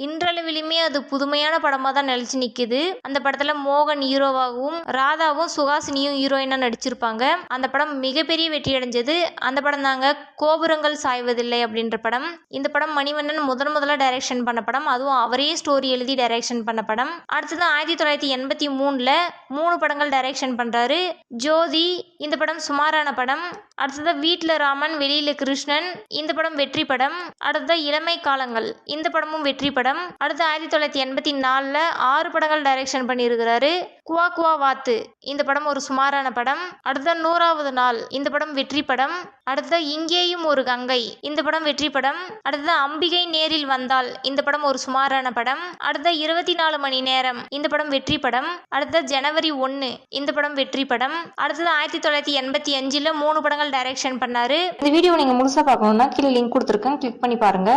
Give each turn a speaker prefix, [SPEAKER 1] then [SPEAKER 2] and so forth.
[SPEAKER 1] இன்றளவிலுமே அது புதுமையான படமாக தான் நிலைச்சு நிற்குது. அந்த படத்தில் மோகன் ஹீரோவாகவும் ராதாவும் சுஹாசினியும் ஹீரோயினாக நடிச்சிருப்பாங்க. அந்த படம் மிகப்பெரிய வெற்றி அடைஞ்சது. அந்த படம் தாங்க கோபுரங்கள் சாய்வதில்லை அப்படின்ற படம். இந்த படம் மணிவண்ணன் முதல்ல டைரக்ஷன் பண்ண படம். அதுவும் அவரே ஸ்டோரி எழுதி டைரக்ஷன் பண்ண படம். அடுத்தது 1983 3 படங்கள் டைரக்ஷன் பண்ணுறாரு. ஜோதி இந்த படம் சுமாரான படம். அடுத்தது வீட்டில் ராமன் வெளியில கிருஷ்ணன் இந்த படம் வெற்றி படம். அடுத்தது இளமை காலங்கள் இந்த படமும் வெற்றி படம். அடுத்து 1984 6 படங்கள் டைரக்ஷன் பண்ணியிருக்கிறாரு. குவா குவா வாத்து இந்த படம் ஒரு சுமாரான படம். அடுத்த 100வது நாள் இந்த படம் வெற்றி படம். அடுத்த இங்கேயும் ஒரு கங்கை இந்த படம் வெற்றி படம். அடுத்த அம்பிகை நேரில் வந்தால் இந்த படம் ஒரு சுமாரான படம். அடுத்த 24 மணி நேரம் இந்த படம் வெற்றி படம். அடுத்த ஜனவரி 1 இந்த படம் வெற்றி படம். அடுத்தது 1985 3 படங்கள் டைரக்ஷன் பண்ணாரு. இந்த வீடியோ நீங்க முழுசா பார்க்கணும்னா கீழே லிங்க் கொடுத்துருக்கேன், கிளிக் பண்ணி பாருங்க.